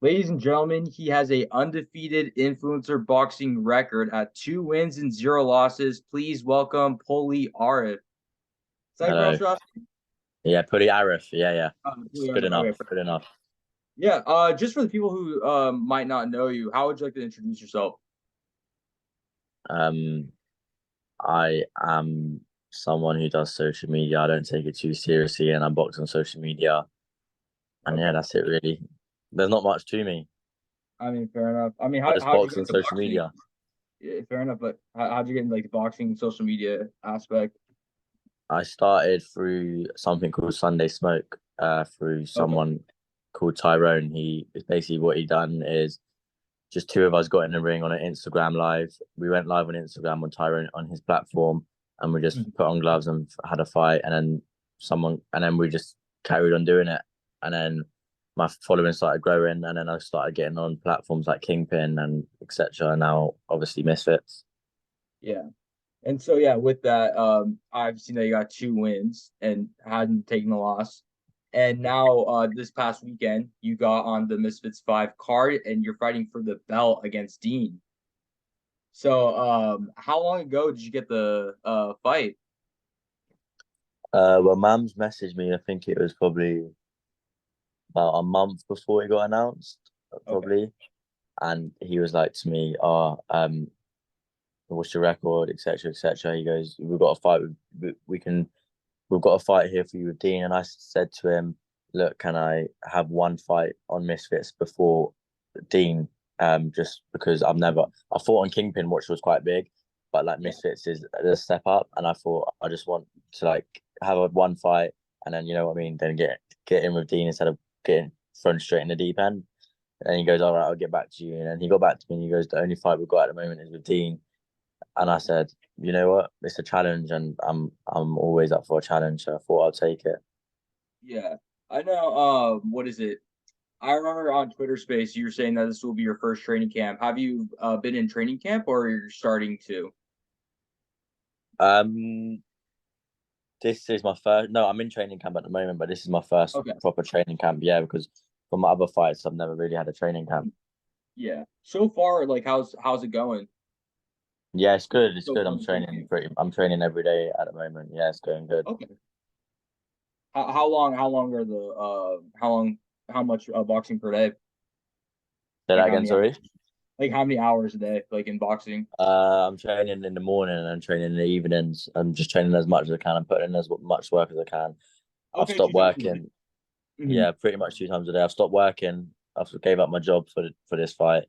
Ladies and gentlemen, he has a undefeated influencer boxing record at 2 wins and 0 losses. Please welcome Pully Arif. Is that how you Hello. pronounce your last Yeah, Pully Arif. Yeah. name? It's Pully good Arif. enough. Okay. Good enough. Yeah. Just for the people who might not know you, how would you like to introduce yourself? Um, I am someone who does social media. I don't take it too seriously, and I box on social media. And yeah, Okay. that's it really. There's not much to me. I mean, fair enough. I mean, I how just how'd you box get on into social boxing? media. Yeah, fair enough. But how'd you get into like the boxing social media aspect? I started through something called Sunday Smoke, through Okay. someone called Tyrone. He basically what he done is just two of us got in the ring on an Instagram live. We went live on Instagram on Tyrone on his platform, and we just Mhm. put on gloves and had a fight. And then we just carried on doing it. And then my following started growing, and then I started getting on platforms like Kingpin and etc. And now obviously Misfits. Yeah. And so yeah, with that, I've seen that you got 2 wins and hadn't taken a loss. And now this past weekend you got on the Misfits 5 card and you're fighting for the belt against Deen. So how long ago did you get the fight? Well, Mams messaged me. I think it was probably about a month before it got announced, Okay. probably. And he was like to me, what's your record, etc., etc. He goes, we've got a fight. We've got a fight here for you with Deen. And I said to him, look, can I have one fight on Misfits before Deen? Just because I fought on Kingpin, which was quite big, but like Yeah. Misfits is a step up. And I thought I just want to like have one fight and then, you know what I mean, then get in with Deen instead of getting thrown straight in the deep end. And he goes, all right, I'll get back to you. And then he got back to me and he goes, the only fight we've got at the moment is with Deen. And I said, you know what? It's a challenge, and I'm always up for a challenge. So I thought I'd take it. Yeah. I know what is it? I remember on Twitter Space you were saying that this will be your first training camp. Have you been in training camp or you're starting to? Um, this is my first. No, I'm in training camp at the moment, but this is my first Okay. proper training camp. Yeah, because for my other fights, I've never really had a training camp. Yeah. So far, like how's it going? Yeah, it's Like good. It's so good. far in training camp. I'm training every day at the moment. Yeah, it's going good. Okay. How long are the how much boxing per day? Say Like that how again. many hours? Sorry. Like how many hours a day? Like in boxing? I'm training in the morning and I'm training in the evenings. I'm just training as much as I can. I'm putting in as much work as I can. I've Okay, two stopped times a day. working. Hmm. Yeah, pretty much 2 times a day. I've stopped working. I've gave up my job for this fight.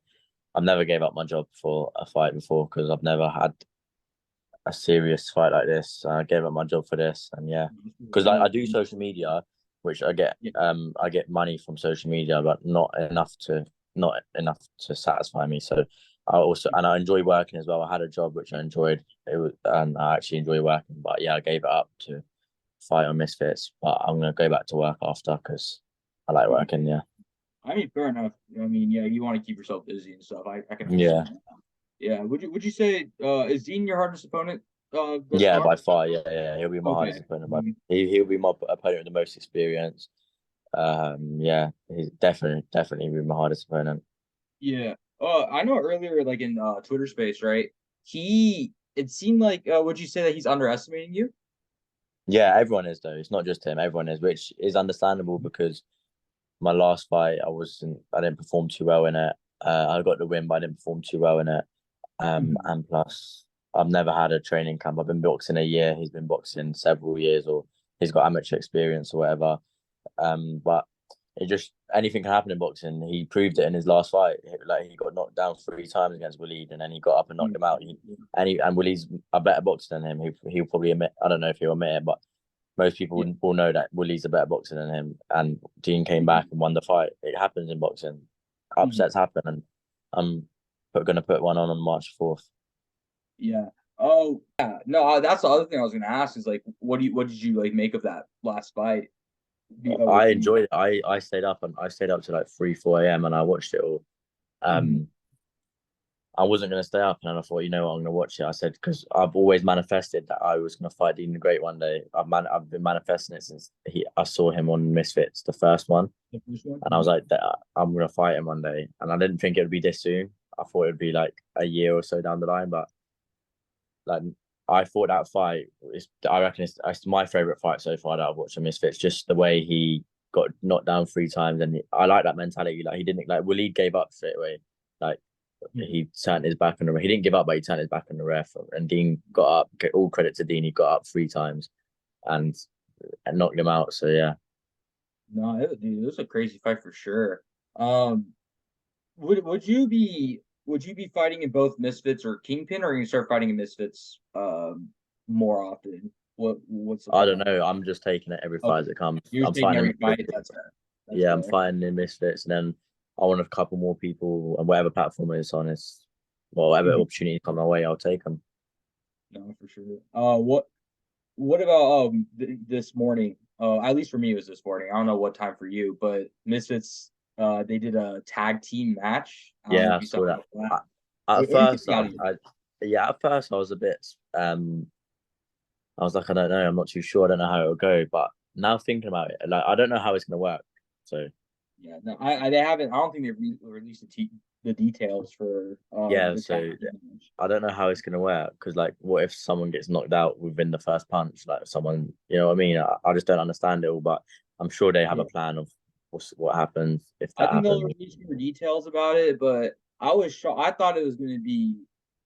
I've never gave up my job for a fight before because I've never had a serious fight like this. I gave up my job for this, and yeah, because I I know. do social media, which Yeah. I get money from social media, but not enough to satisfy me. So I enjoy working as well. I had a job which I enjoyed. It was and I actually enjoy working, but yeah, I gave it up to fight on Misfits. But I'm gonna go back to work after because I like working. Yeah, I mean, fair enough. I mean, yeah, you want to keep yourself busy and stuff. I can yeah. understand that. Yeah. Would you say is Dean your hardest opponent thus Yeah, far? by far. Yeah. He'll be my Okay. hardest opponent. But Mhm. he'll be my opponent with the most experience. Yeah, he's definitely be my hardest opponent. Yeah. I know earlier, like in Twitter space, right? It seemed like would you say that he's underestimating you? Yeah, everyone is though. It's not just him. Everyone is, which is understandable because my last fight, I didn't perform too well in it. I got the win, but I didn't perform too well in it. Mhm. And plus, I've never had a training camp. I've been boxing a year. He's been boxing several years, or he's got amateur experience or whatever. But it just anything can happen in boxing. He proved it in his last fight. Like he got knocked down 3 times against Waleed, and then he got up and knocked him out. And Waleed's a better boxer than him. He'll probably admit. I don't know if he'll admit it, but most people Yeah. will know that Waleed's a better boxer than him. And Dean came back Mhm. and won the fight. It happens in boxing. Mhm. Upsets happen, and I'm going to put one on March 4th. Yeah. Oh, yeah. No, that's the other thing I was gonna ask is like, what did you like make of that last fight with I Dean? enjoyed it. I stayed up to like 3, 4 a.m. and I watched it all. Mhm. Um, I wasn't going to stay up, and then I thought, you know what, I'm going to watch it. I said because I've always manifested that I was going to fight Dean the Great one day. I've been manifesting it since I saw him on Misfits, the first one, The first one? and I was like, I'm going to fight him one day, and I didn't think it would be this soon. I thought it would be like a year or so down the line, but like I thought that fight is, I reckon it's my favorite fight so far that I've watched on Misfits. Just the way he got knocked down 3 times, and I like that mentality. Like he didn't like Waleed gave up straight away. Like Mhm. he turned his back on the. He didn't give up, but he turned his back on the ref. And Dean got up. All credit to Dean. He got up 3 times and knocked him out. So yeah. No, dude, it was a crazy fight for sure. Um, would you be fighting in both Misfits or Kingpin, or are you gonna start fighting in Misfits more often? What's the I don't plan? know. I'm just taking it every fight Okay, as it comes. you're I'm just taking fighting every in fight. Misfits. That's fair. That's Yeah, I'm fair. fighting in Misfits, and then I want a couple more people and whatever platform it's on is, well, whatever Mhm. opportunities come my way, I'll take them. No, for sure. What about this morning? At least for me, it was this morning. I don't know what time for you, but Misfits they did a tag team match. I don't know Yeah, if I you saw saw that. that. At What do you think first, about it? yeah, at first I was a bit, I was like, I don't know, I'm not too sure, I don't know how it'll go. But now thinking about it, like, I don't know how it's gonna work. So Yeah, no, I they haven't. I don't think they've released the details for yeah, the tag so team match. I don't know how it's gonna work because, like, what if someone gets knocked out within the first punch? Like, someone, you know what I mean? I just don't understand it all. But I'm sure they have a Yeah, plan of what happens if I that think they'll happens. release more details about it, but I was shocked. I thought it was going to be.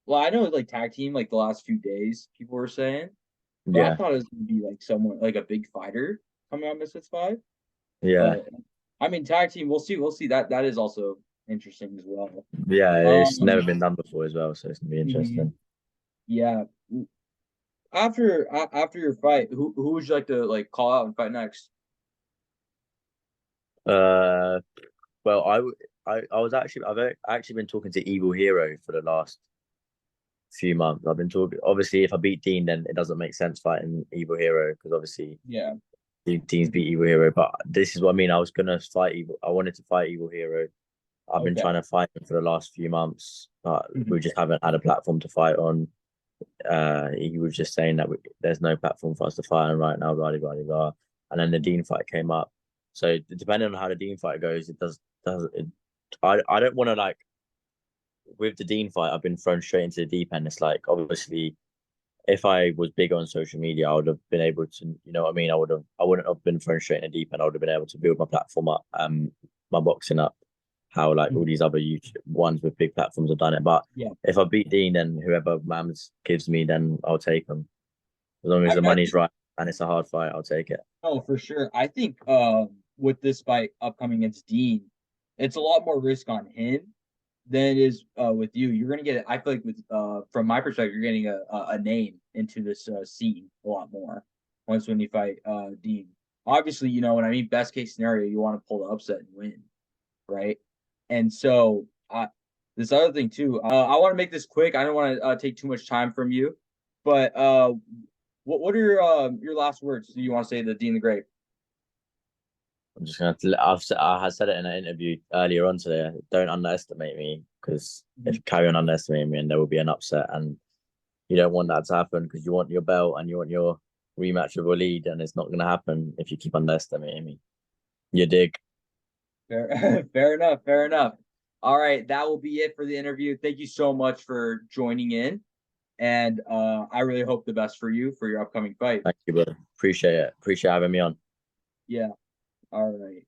Well, I know it's like tag team, like the last few days, people were saying, but I Yeah, thought it was going to be like someone like a big fighter coming out of Misfits Five. yeah, But I mean, tag team, we'll see. We'll see. That is also interesting as well. yeah. It's never Um, been done before as well, so it's gonna be mhm, interesting. yeah. After your fight, who would you like to like call out and fight next? Uh, well, I was actually actually been talking to Evil Hero for the last few months. I've been talking. Obviously, if I beat Dean, then it doesn't make sense fighting Evil Hero because obviously Yeah. Dean's beat Mhm. Evil Hero. But this is what I mean. I was gonna fight Evil. I wanted to fight Evil Hero. I've been Okay. trying to fight him for the last few months, but Mhm. we just haven't had a platform to fight on. He was just saying that there's no platform for us to fight on right now, blah blah blah blah. And then the Dean fight came up. So depending on how the Dean fight goes, it does it. I don't want to like with the Dean fight. I've been thrown straight into the deep end. It's like obviously if I was big on social media, I would have been able to, you know what I mean? I wouldn't have been thrown straight in the deep end. I would have been able to build my platform up, my boxing up, how like all Mhm. these other YouTube ones with big platforms have done it. But Yeah. if I beat Dean, then whoever Mams gives me, then I'll take them. As long as the I money's think right and it's a hard fight, I'll take it. oh for sure. I think with this fight upcoming against Dean, it's a lot more risk on him than it is with you. You're gonna get I feel like with from my perspective, you're getting a name into this scene a lot more once when you fight Dean. Obviously, you know what I mean. Best case scenario, you want to pull the upset and win, right? And so this other thing too, I want to make this quick. I don't want to take too much time from you, but what are your last words? Do you want to say to Dean the Great? I'm just gonna. I had said it in an interview earlier on today. Don't underestimate me because if Mhm. you carry on underestimating me, and there will be an upset, and you don't want that to happen because you want your belt and you want your rematch with Waleed, and it's not going to happen if you keep underestimating me. You dig? Fair, fair enough. Fair enough. All right, that will be it for the interview. Thank you so much for joining in, and I really hope the best for you for your upcoming fight. Thank you, brother. Appreciate it. Appreciate having me on. Yeah. All right.